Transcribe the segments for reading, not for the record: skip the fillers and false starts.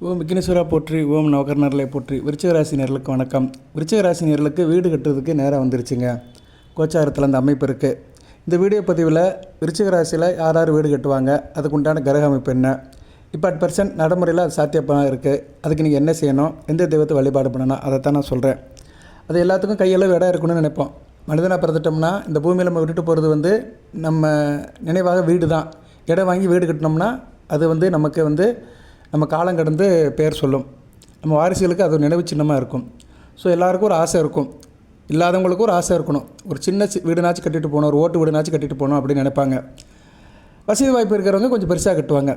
ஓம் விக்னேஸ்வரா போற்றி, ஓம் நவகர்ணர்களை போற்றி. விருச்சிக ராசி நேயர்களுக்கு வணக்கம். விருச்சிக ராசி நேயர்களுக்கு வீடு கட்டுறதுக்கு நேரம் வந்துருச்சுங்க. கோச்சாரத்தில் அந்த அமைப்பு இருக்குது. இந்த வீடியோ பதிவில் விருச்சிக ராசியில் யார் யார் வீடு கட்டுவாங்க, அதுக்குண்டான கிரக அமைப்பு என்ன, இப்போ @% நடைமுறையில் அது சாத்தியப்படம் இருக்குது. அதுக்கு நீங்கள் என்ன செய்யணும், எந்த தெய்வத்தை வழிபாடு பண்ணணும், அதைத்தான் நான் சொல்கிறேன். அது எல்லாத்துக்கும் கையளவு இடம் இருக்கணும்னு நினைப்போம். மனிதனாக பிறந்துட்டோம்னா இந்த பூமியில் நம்ம விட்டுட்டு போகிறது நம்ம நினைவாக வீடு தான். இடம் வாங்கி வீடு கட்டினோம்னா அது நமக்கு நம்ம காலம் கடந்து பேர் சொல்லும். நம்ம வாரிசுகளுக்கு அது நினைவு சின்னமாக இருக்கும். ஸோ எல்லாருக்கும் ஒரு ஆசை இருக்கும், இல்லாதவங்களுக்கும் ஒரு ஆசை இருக்கணும். ஒரு சின்ன வீடுனாச்சும் கட்டிட்டு போகணும், ஒரு ஓட்டு வீடுனாச்சும் கட்டிட்டு போகணும் அப்படின்னு நினைப்பாங்க. வசதி வாய்ப்பு இருக்கிறவங்க கொஞ்சம் பெருசாக கட்டுவாங்க.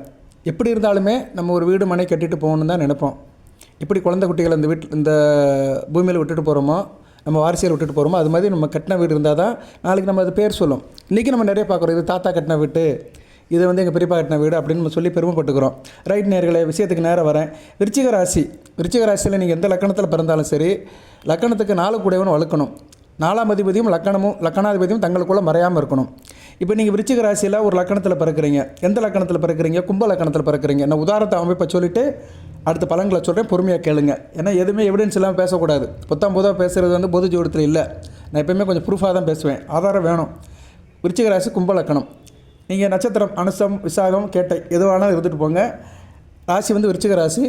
எப்படி இருந்தாலுமே நம்ம ஒரு வீடு மனை கட்டிட்டு போகணுன்னு தான் நினைப்போம். இப்படி குழந்தை குட்டிகளை இந்த பூமியில் விட்டுட்டு போகிறோமோ, நம்ம வாரிசியல் விட்டுட்டு போகிறோமோ, அது மாதிரி நம்ம கட்டின வீடு இருந்தால் தான் நாளைக்கு நம்ம அது பேர் சொல்லும். இன்றைக்கி நம்ம நிறைய பார்க்குறோம், இது தாத்தா கட்டின வீட்டு, இது எங்கள் பெரியப்பா கட்டின வீடு அப்படின்னு நம்ம சொல்லி பெருமைப்பட்டுக்கிறோம். ரைட் நேயர்களே, விஷயத்துக்கு நேரம் வரேன். விருச்சிக ராசியில் நீங்கள் எந்த லக்கணத்தில் பிறந்தாலும் சரி, லக்கணத்துக்கு 4 கூடையவன் வளர்க்கணும். 4ஆம் அதிபதியும் லக்கணாதிபதியும் தங்களுக்குள்ளே மறையாமல் இருக்கணும். இப்போ நீங்கள் விருச்சிக ராசியில் ஒரு லக்கணத்தில் பிறக்கிறீங்க. எந்த லக்கணத்தில் பிறக்கிறீங்க? கும்ப லக்கணத்தில் பிறக்கிறீங்க. நான் உதாரணத்தை அமைப்பை சொல்லிவிட்டு அடுத்த பலன்களை சொல்கிறேன், பொறுமையாக கேளுங்க. ஏன்னா எதுவுமே எவிடன்ஸ் இல்லாமல் பேசக்கூடாது. பொதுவாக பேசுகிறது பொது ஜோடத்தில் இல்லை. நான் எப்போயுமே கொஞ்சம் ப்ரூஃபாக தான் பேசுவேன், ஆதாரம் வேணும். விருச்சிக ராசி கும்ப லக்கணம். நீங்கள் நட்சத்திரம் அனுசம், விசாகம், கேட்டை எதுவானாலும் இருந்துட்டு போங்க. ராசி விருச்சிக ராசி,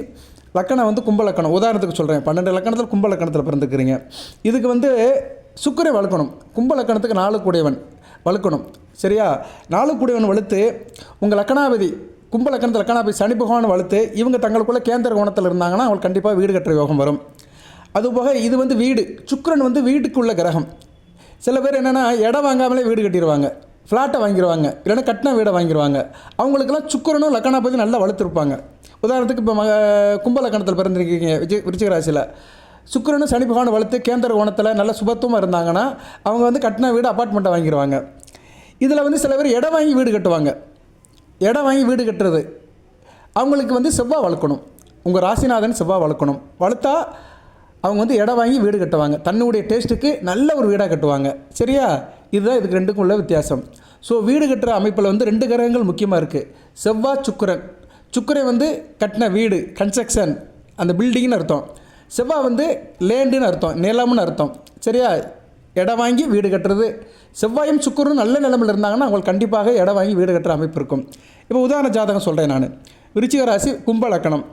லக்கணம் கும்ப லக்கணம். உதாரணத்துக்கு சொல்கிறேன், 12 லக்கணத்தில் கும்ப லக்கணத்தில் பிறந்துக்கிறீங்க. இதுக்கு சுக்கிரன் வளர்க்கணும். கும்ப லக்கணத்துக்கு 4 கூடையவன் வளர்க்கணும். சரியா? 4 கூடையவன் வளர்த்து உங்கள் லக்கணாபதி, கும்ப லக்கணத்தில் லக்கணாபதி சனி பகவான் வளர்த்து இவங்க தங்களுக்குள்ளே கேந்திர கோணத்தில் இருந்தாங்கன்னா அவங்களுக்கு கண்டிப்பாக வீடு கட்டுற யோகம் வரும். அதுபோக இது வீடு, சுக்கிரன் வீட்டுக்குள்ள கிரகம். சில பேர் என்னென்னா இடம் வாங்காமலே வீடு கட்டிடுவாங்க, ஃப்ளாட்டை வாங்கிடுவாங்க, இல்லைன்னா கட்டின வீடை வாங்கிடுவாங்க. அவங்களுக்கெல்லாம் சுக்கிரனும் லக்கணாபதி நல்லா வளர்த்துருப்பாங்க. உதாரணத்துக்கு இப்போ கும்ப லக்கணத்தில் பிறந்திருக்கீங்க விருச்சிக ராசியில், சுக்கிரனும் சனி பகவான் வளர்த்து கேந்திர கோணத்தில் நல்ல சுபத்துவமாக இருந்தாங்கன்னா அவங்க கட்டின வீடு அப்பார்ட்மெண்ட்டை வாங்கிடுவாங்க. இதில் சில பேர் இடம் வாங்கி வீடு கட்டுவாங்க. இடம் வாங்கி வீடு கட்டுறது அவங்களுக்கு செவ்வாய் வளர்க்கணும். உங்கள் ராசிநாதன் செவ்வாய் வளர்க்கணும். வளர்த்தா அவங்க இடம் வாங்கி வீடு கட்டுவாங்க. தன்னுடைய டேஸ்ட்டுக்கு நல்ல ஒரு வீடாக கட்டுவாங்க. சரியா? இதுதான் இதுக்கு ரெண்டுக்கும் உள்ள வித்தியாசம். ஸோ வீடு கட்டுற அமைப்பில் 2 கிரகங்கள் முக்கியமாக இருக்குது. செவ்வாய், சுக்கிரன் கட்டின வீடு, கன்ஸ்ட்ரக்ஷன், அந்த பில்டிங்னு அர்த்தம். செவ்வாய் லேண்டுன்னு அர்த்தம், நிலம்னு அர்த்தம். சரியா? இடம் வாங்கி வீடு கட்டுறது. செவ்வாயும் சுக்கிரனும் நல்ல நிலமையில் இருந்தாங்கன்னா அவங்களுக்கு கண்டிப்பாக இடம் வாங்கி வீடு கட்டுற அமைப்பு இருக்கும். இப்போ உதாரண ஜாதகம் சொல்கிறேன் நான். விருச்சிக ராசி கும்ப லக்கணம்.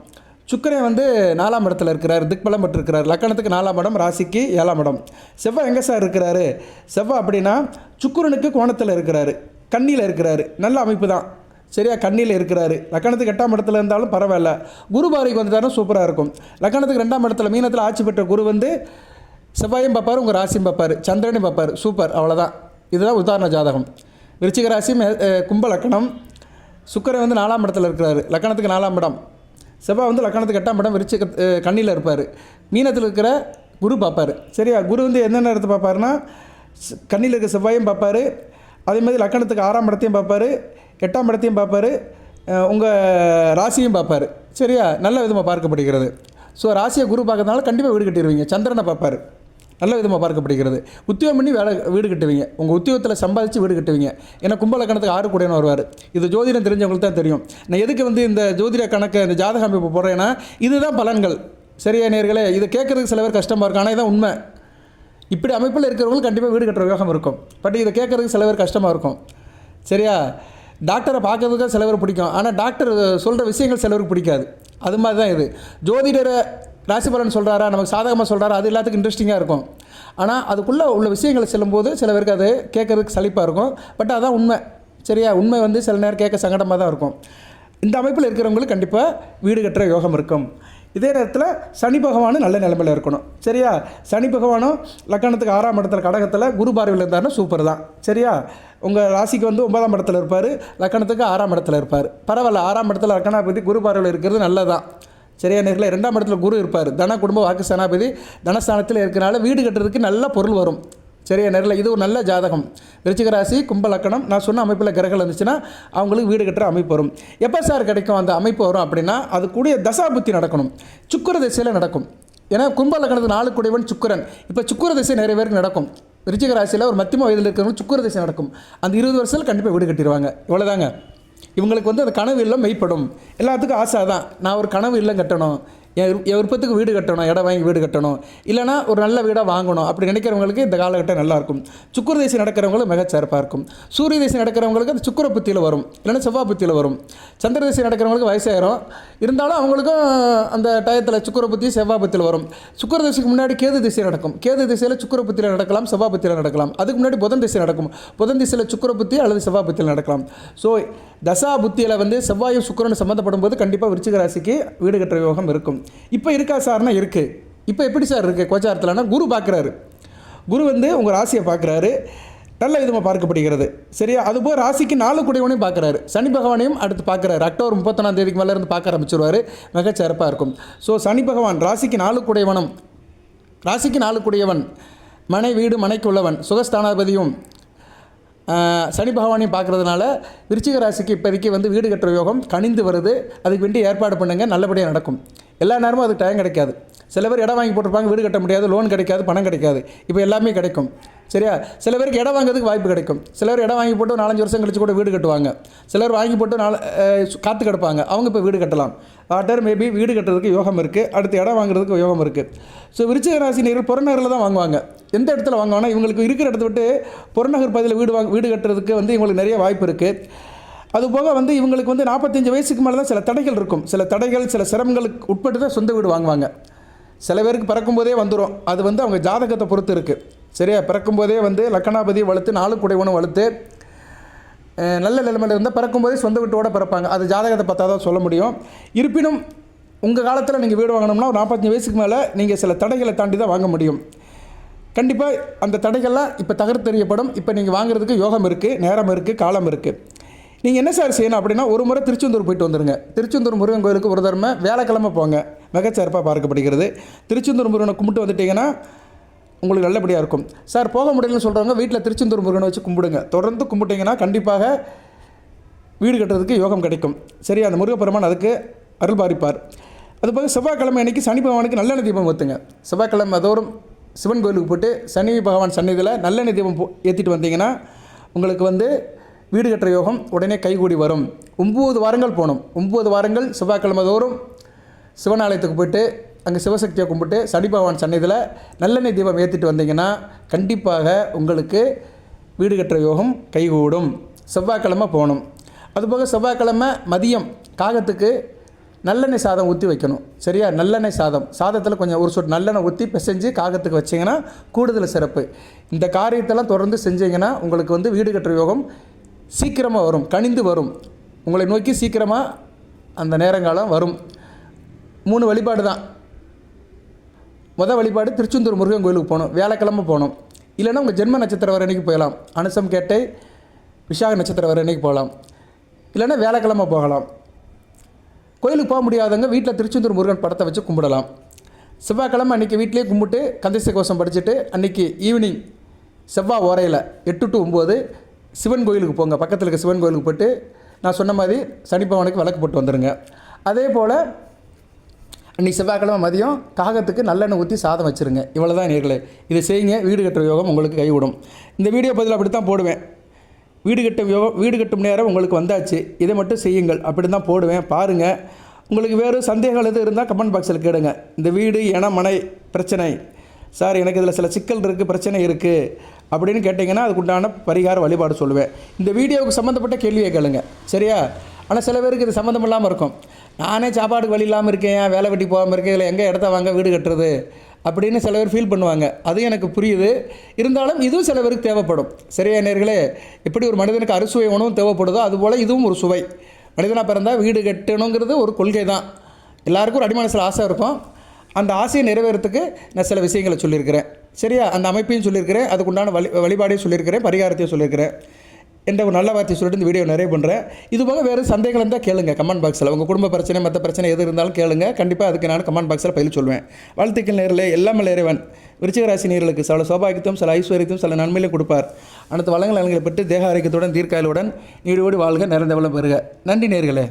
சுக்கிரன் 4ஆம் இடத்துல இருக்கிறார், திக்பலம் பெற்றிருக்கிறார். லக்கணத்துக்கு 4ஆம் இடம், ராசிக்கு 7ஆம் இடம். செவ்வாய் எங்கே சார் இருக்கிறாரு? செவ்வாய் அப்படின்னா சுக்கிரனுக்கு கோணத்தில் இருக்கிறாரு, கண்ணியில் இருக்கிறாரு. நல்ல அமைப்பு தான். சரியா? கண்ணியில் இருக்கிறாரு. லக்கணத்துக்கு 8ஆம் இடத்துல இருந்தாலும் பரவாயில்ல. குரு பார்வைக்கு வந்துட்டாலும் சூப்பராக இருக்கும். லக்கணத்துக்கு 2ஆம் இடத்துல மீனத்தில் ஆட்சி பெற்ற குரு செவ்வாயும் பார்ப்பார், உங்கள் ராசியும் பார்ப்பார், சந்திரனையும் பார்ப்பார். சூப்பர், அவ்வளோதான். இதுதான் உதாரண ஜாதகம். விருச்சிக ராசி கும்ப லக்கணம். சுக்கிரன் 4ஆம் இடத்துல இருக்கிறாரு, லக்கணத்துக்கு 4ஆம் இடம். செவ்வாய் லக்கணத்துக்கு 8ஆம் இடம், விருச்சிக கண்ணியில் இருப்பார். மீனத்தில் இருக்கிற குரு பார்ப்பார். சரியா? குரு எந்த நேரத்தை பார்ப்பாருன்னா கண்ணியில் இருக்கிற செவ்வாயும் பார்ப்பார், அதே மாதிரி லக்கணத்துக்கு 6ஆம் இடத்தையும் பார்ப்பார், 8ஆம் இடத்தையும் பார்ப்பார், உங்கள் ராசியும் பார்ப்பார். சரியா? நல்ல விதமாக பார்க்கப்படுகிறது. ஸோ ராசியை குரு பார்க்கறதுனால கண்டிப்பாக வீடு கட்டிடுவீங்க. சந்திரனை பார்ப்பார், நல்ல விதமாக பார்க்கப்படுகிறது. உத்தியோகம் பண்ணி வீடு கட்டுவீங்க. உங்கள் உத்தியோகத்தில் சம்பாதிச்சு வீடு கட்டுவீங்க. ஏன்னா கும்ப லக்கணத்துக்கு 6 கூடையவன் வருவார். இது ஜோதிடம் தெரிஞ்சவங்களுக்கு தான் தெரியும். நான் எதுக்கு இந்த ஜோதிட கணக்கு, இந்த ஜாதக அமைப்பு போடுறேன்னா இதுதான் பலன்கள். சரியா நேயர்களே? இதை கேட்குறதுக்கு சில பேர் கஷ்டமாக இருக்கும், ஆனால் இதான் உண்மை. இப்படி அமைப்பில் இருக்கிறவங்களுக்கு கண்டிப்பாக வீடு கட்டுற யோகம் இருக்கும். பட் இதை கேட்குறதுக்கு சில பேர் கஷ்டமாக இருக்கும். சரியா? டாக்டரை பார்க்கறதுக்கு சில பேர் பிடிக்கும், ஆனால் டாக்டர் சொல்கிற விஷயங்கள் சிலருக்கு பிடிக்காது. அது மாதிரி தான் இது. ஜோதிடரை ராசி பலன் சொல்கிறாரா, நமக்கு சாதகமாக சொல்கிறாரா, அது எல்லாத்துக்கும் இன்ட்ரெஸ்டிங்காக இருக்கும். ஆனால் அதுக்குள்ளே உள்ள விஷயங்களை செல்லும்போது சில பேருக்கு அது கேட்குறதுக்கு சலிப்பாக இருக்கும். பட் அதான் உண்மை. சரியா? உண்மை சில நேரம் கேட்க சங்கடமாக தான் இருக்கும். இந்த அமைப்பில் இருக்கிறவங்களுக்கு கண்டிப்பாக வீடு கட்டுற யோகம் இருக்கும். இதே நேரத்தில் சனி பகவானும் நல்ல நிலைமையில் இருக்கணும். சரியா? சனி பகவானும் லக்கணத்துக்கு 6ஆம் இடத்துல கடகத்தில் குரு பார்வையில் இருந்தாருன்னா சூப்பர் தான். சரியா? உங்கள் ராசிக்கு 9ஆம் இடத்துல இருப்பார், லக்கணத்துக்கு 6ஆம் இடத்துல இருப்பார். பரவாயில்ல, 6ஆம் இடத்துல லக்கணாபதி குரு பார்வையில் இருக்கிறது நல்லதான். சரியா நேரில்? 2ஆம் இடத்துல குரு இருப்பார், தன குடும்ப வாக்கு சனாபதி தனஸ்தானத்தில் இருக்கிறனால வீடு கட்டுறதுக்கு நல்ல பொருள் வரும். சரியா நேரில்? இது ஒரு நல்ல ஜாதகம். விருச்சிக ராசி கும்ப லக்கணம். நான் சொன்ன அமைப்பில் கிரகங்கள் இருந்துச்சுன்னா அவங்களுக்கு வீடு கட்டுற அமைப்பு வரும். எப்போ சார் கிடைக்கும் அந்த அமைப்பு வரும் அப்படின்னா அது கூடிய தசாபுத்தி நடக்கணும், சுக்கிர திசையில் நடக்கும். ஏன்னா கும்ப லக்கணத்துக்கு 4 கூடையவன் சுக்கிரன். இப்போ சுக்கிர திசை நிறைய பேருக்கு நடக்கும். விருச்சிக ராசியில் ஒரு மத்தியம வயதில் இருக்கிறவங்க சுக்கிர திசை நடக்கும். அந்த 20 வருஷத்தில் கண்டிப்பாக வீடு கட்டிடுவாங்க. இவ்வளோதாங்க. இவங்களுக்கு வந்து அந்த கனவு இல்லம் மெய்ப்படும். எல்லாத்துக்கும் ஆசை தான், நான் ஒரு கனவு இல்லம் கட்டணும், என் விருப்பத்துக்கு வீடு கட்டணும், இடம் வாங்கி வீடு கட்டணும், இல்லைனா ஒரு நல்ல வீடாக வாங்கணும் அப்படி நினைக்கிறவங்களுக்கு இந்த காலகட்டம் நல்லாயிருக்கும். சுக்கிர திசை நடக்கிறவங்களுக்கு மிகச்சிறப்பாக இருக்கும். சூரிய திசை நடக்கிறவங்களுக்கு அந்த சுக்கிர புத்தியில் வரும், இல்லைன்னா செவ்வாய் புத்தியில் வரும். சந்திர திசை நடக்கிறவங்களுக்கு வயசாயிரும், இருந்தாலும் அவங்களுக்கும் அந்த டயத்தில் சுக்கிர புத்தி செவ்வாய் புத்தியில் வரும். சுக்கிர திசைக்கு முன்னாடி கேது திசை நடக்கும். கேது திசையில் சுக்கிர புத்தியில் நடக்கலாம், செவ்வாய் புத்தியில் நடக்கலாம். அதுக்கு முன்னாடி புதன் திசை நடக்கும். புதன் திசையில் சுக்கிர புத்தி அல்லது செவ்வாய் புத்தியில் நடக்கலாம். ஸோ தசா புத்தியில் வந்து செவ்வாயும் சுக்கிரன் சம்மந்தப்படும் போது கண்டிப்பாக விருச்சிக ராசிக்கு வீடு கட்டுற யோகம் இருக்கும். இப்போ இருக்கா சார்னா இருக்குது. இப்போ எப்படி சார் இருக்குது கோச்சாரத்தில்னா, குரு பார்க்குறாரு. குரு வந்து உங்கள் ராசியை பார்க்குறாரு, நல்ல விதமாக பார்க்கப்படுகிறது. சரியா? அதுபோல் ராசிக்கு 4 குடையவனையும் பார்க்குறாரு. சனி பகவானையும் அடுத்து பார்க்குறாரு. அக்டோபர் 31ஆம் தேதிக்கு மேலே இருந்து பார்க்க ஆரம்பிச்சிருவார். மிகச்சிறப்பாக இருக்கும். ஸோ சனி பகவான் ராசிக்கு 4 குடையவனும், ராசிக்கு 4 குடையவன், மனை வீடு மனைக்கு உள்ளவன், சுகஸ்தானாதிபதியும் சனி பகவானையும் பார்க்குறதுனால விருச்சிக ராசிக்கு இப்போதைக்கு வந்து வீடு கட்டுற யோகம் கனிந்து வருது. அதுக்கு வேண்டி ஏற்பாடு பண்ணுங்கள், நல்லபடியாக நடக்கும். எல்லா நேரமும் அதுக்கு டைம் கிடைக்காது. சில பேர் இடம் வாங்கி போட்டிருப்பாங்க, வீடு கட்ட முடியாது, லோன் கிடைக்காது, பணம் கிடைக்காது. இப்போ எல்லாமே கிடைக்கும். சரியா? சில பேருக்கு இடம் வாங்குறதுக்கு வாய்ப்பு கிடைக்கும். சிலர் இடம் வாங்கி போட்டு 4-5 வருஷம் கழிச்சு கூட வீடு கட்டுவாங்க. சிலர் வாங்கி போட்டு காத்து கிடப்பாங்க, அவங்க இப்போ வீடு கட்டலாம். வாட்டர் மேபி வீடு கட்டுறதுக்கு யோகம் இருக்குது. அடுத்து இடம் வாங்குறதுக்கு யோகம் இருக்குது. ஸோ விருச்சிக ராசி நேர்கள் புறநகரில் தான் வாங்குவாங்க. எந்த இடத்துல வாங்குவாங்கன்னா, இவங்களுக்கு இருக்கிற இடத்த விட்டு புறநகர் பகுதியில் வீடு கட்டுறதுக்கு வந்து இவங்களுக்கு நிறைய வாய்ப்பு இருக்குது. அதுபோக வந்து இவங்களுக்கு வந்து 45 வயசுக்கு மேலே தான் சில தடைகள் இருக்கும். சில தடைகள், சில சிரமங்களுக்கு உட்பட்டு தான் சொந்த வீடு வாங்குவாங்க. சில பேருக்கு பிறக்கும்போதே வந்துடும். அது வந்து அவங்க ஜாதகத்தை பொறுத்து இருக்குது. சரியா? பிறக்கும்போதே வந்து லக்கணாபதி வளர்த்து 4 குடைவனும் வளர்த்து நல்ல நிலைமையில் இருந்தால் பிறக்கும்போதே சொந்த வீட்டோடு பிறப்பாங்க. அது ஜாதகத்தை பார்த்தா தான் சொல்ல முடியும். இருப்பினும் உங்கள் காலத்தில் நீங்கள் வீடு வாங்கினோம்னா ஒரு 45 வயசுக்கு மேலே நீங்கள் சில தடைகளை தாண்டி தான் வாங்க முடியும். கண்டிப்பாக அந்த தடைகள்லாம் இப்போ தகர்த்தெறியப்படும். இப்போ நீங்கள் வாங்குறதுக்கு யோகம் இருக்குது, நேரம் இருக்குது, காலம் இருக்குது. நீங்கள் என்ன சார் செய்யணும் அப்படின்னா, ஒரு முறை திருச்செந்தூர் போயிட்டு வந்துடுங்க. திருச்செந்தூர் முருகன் கோயிலுக்கு ஒரு தடவை வியாழக்கிழமை போங்க, மிகச்சிறப்பாக பார்க்கப்படுகிறது. திருச்செந்தூர் முருகனை கும்பிட்டு வந்துட்டிங்கன்னா உங்களுக்கு நல்லபடியாக இருக்கும். சார் போக முடியலன்னு சொல்கிறவங்க வீட்டில் திருச்செந்தூர் முருகனை வச்சு கும்பிடுங்க. தொடர்ந்து கும்பிட்டிங்கன்னா கண்டிப்பாக வீடு கட்டுறதுக்கு யோகம் கிடைக்கும். சரி? அந்த முருகப்பெருமான் அதுக்கு அருள் பாரிப்பார். அதுபோக செவ்வாய்க்கிழமை அன்றைக்கி சனி பகவானுக்கு நல்லெண்ணெய் தீபம் ஊற்றுங்க. செவ்வாய்க்கிழமை தோறும் சிவன் கோயிலுக்கு போய்ட்டு சனி பகவான் சன்னிதியில் நல்லெண்ணெய் தீபம் ஏற்றிட்டு வந்தீங்கன்னா உங்களுக்கு வந்து வீடு கட்டுற யோகம் உடனே கைகூடி வரும். 9 வாரங்கள் போகணும். 9 வாரங்கள் செவ்வாய்க்கிழமை தோறும் சிவன் ஆலயத்துக்கு போய்ட்டு அங்கே சிவசக்தியை கும்பிட்டு சனி பகவான் சன்னிதியில் நல்லெண்ணெய் தீபம் ஏற்றிட்டு வந்தீங்கன்னா கண்டிப்பாக உங்களுக்கு வீடு கட்டுற யோகம் கைகூடும். செவ்வாய்க்கிழமை போகணும். அதுபோக செவ்வாய்க்கிழமை மதியம் காகத்துக்கு நல்லெண்ணெய் சாதம் ஊற்றி வைக்கணும். சரியா? நல்லெண்ணெய் சாதத்தில் கொஞ்சம் ஒரு சொட்டு நல்லெண்ணெய் ஊற்றி பிசைஞ்சு காகத்துக்கு வச்சிங்கன்னா கூடுதல் சிறப்பு. இந்த காரியத்தெல்லாம் தொடர்ந்து செஞ்சீங்கன்னா உங்களுக்கு வந்து வீடு கட்டுற யோகம் சீக்கிரமாக வரும், கனிந்து வரும். உங்களை நோக்கி சீக்கிரமாக அந்த நேரங்காலம் வரும். 3 வழிபாடு தான். வழிபாடு திருச்செந்தூர் முருகன் கோயிலுக்கு போகணும், வியாழக்கிழமை போகணும். இல்லைன்னா உங்கள் ஜென்ம நட்சத்திரம் வர அன்றைக்கி போகலாம். அனுசம் கேட்டை விசாக நட்சத்திரம் வர அன்றைக்கி போகலாம். இல்லைன்னா வியாழக்கிழமை போகலாம். கோயிலுக்கு போக முடியாதவங்க வீட்டில் திருச்செந்தூர் முருகன் படத்தை வச்சு கும்பிடலாம். செவ்வாய்க்கிழமை அன்றைக்கி வீட்டிலே கும்பிட்டு கந்தசை கோஷம் படிச்சுட்டு அன்றைக்கி ஈவினிங் செவ்வாய் ஓரையில் 8 to 9 சிவன் கோயிலுக்கு போங்க. பக்கத்தில் இருக்க சிவன் கோயிலுக்கு போய்ட்டு நான் சொன்ன மாதிரி சனி பகவானுக்கு விளக்கு போட்டு வந்துடுங்க. அதே போல் அன்றைக்கி செவ்வாய்க்கிழமை மதியம் காகத்துக்கு நல்லெண்ணெய் ஊற்றி சாதம் வச்சுருங்க. இவ்வளோ தான் நேர்களே. இதை செய்யுங்க, வீடு கட்டுற யோகம் உங்களுக்கு கைவிடும். இந்த வீடியோ பதில் அப்படி தான் போடுவேன். வீடு கட்டும் நேரம் உங்களுக்கு வந்தாச்சு, இதை மட்டும் செய்யுங்கள் அப்படி தான் போடுவேன். பாருங்கள். உங்களுக்கு வேறு சந்தேகங்கள் எது இருந்தால் கமெண்ட் பாக்ஸில் கேளுங்க. இந்த வீடு மனை பிரச்சனை சார், எனக்கு இதில் சில சிக்கல் இருக்குது, பிரச்சனை இருக்குது அப்படின்னு கேட்டிங்கன்னா அதுக்குண்டான பரிகார வழிபாடு சொல்லுவேன். இந்த வீடியோவுக்கு சம்மந்தப்பட்ட கேள்வியை கேளுங்க. சரியா? ஆனால் சில பேருக்கு இது சம்மந்தம் இல்லாமல் இருக்கும். நானே சாப்பாடுக்கு வழி இல்லாமல் இருக்கேன், வேலை வெட்டி போகாமல் இருக்கேன், இதில் எங்கே இடத்த வாங்க வீடு கட்டுறது அப்படின்னு சில பேர் ஃபீல் பண்ணுவாங்க. அதுவும் எனக்கு புரியுது. இருந்தாலும் இதுவும் சில பேருக்கு தேவைப்படும். சரியா நேர்களே? எப்படி ஒரு மனிதனுக்கு அறுசுவை உணவும் தேவைப்படுதோ அதுபோல் இதுவும் ஒரு சுவை. மனிதனாக பிறந்தால் வீடு கட்டணுங்கிறது ஒரு கொள்கை தான். எல்லாருக்கும் ஒரு அடிமனசில் ஆசை இருக்கும். அந்த ஆசையை நிறைவேறத்துக்கு நான் சில விஷயங்களை சொல்லியிருக்கிறேன். சரியா? அந்த அமைப்பையும் சொல்லியிருக்கிறேன், அதுக்குண்டான வழிபாடையும் சொல்லியிருக்கிறேன், பரிகாரத்தையும் சொல்லியிருக்கிறேன். என்ற ஒரு நல்ல வார்த்தை சொல்லிட்டு இந்த வீடியோ நிறைய பண்ணுறேன். இது போக வேறு சந்தேகங்கள் இருந்தால் கேளுங்க கமெண்ட் பாக்ஸில். உங்கள் குடும்ப பிரச்சனை மற்ற பிரச்சனை எது இருந்தாலும் கேளுங்க. கண்டிப்பாக அதுக்கு நான் கமெண்ட் பாக்ஸில் பதில் சொல்லுவேன். வாழ்த்துக்கள் நேரில் எல்லாம் இறைவன் விருச்சிக ராசி நேர்களுக்கு சில சௌபாகியத்தையும் சில ஐஸ்வர்யத்தையும் சில நன்மையிலும் கொடுப்பார். அனைத்து வளங்கள் நலன்களை பெற்று தேக ஆரோக்கியத்துடன் தீர்க்காயலுடன் நீடோடி வாழ்க, நிறைந்த வளம் பெறுக. நன்றி நேர்களே.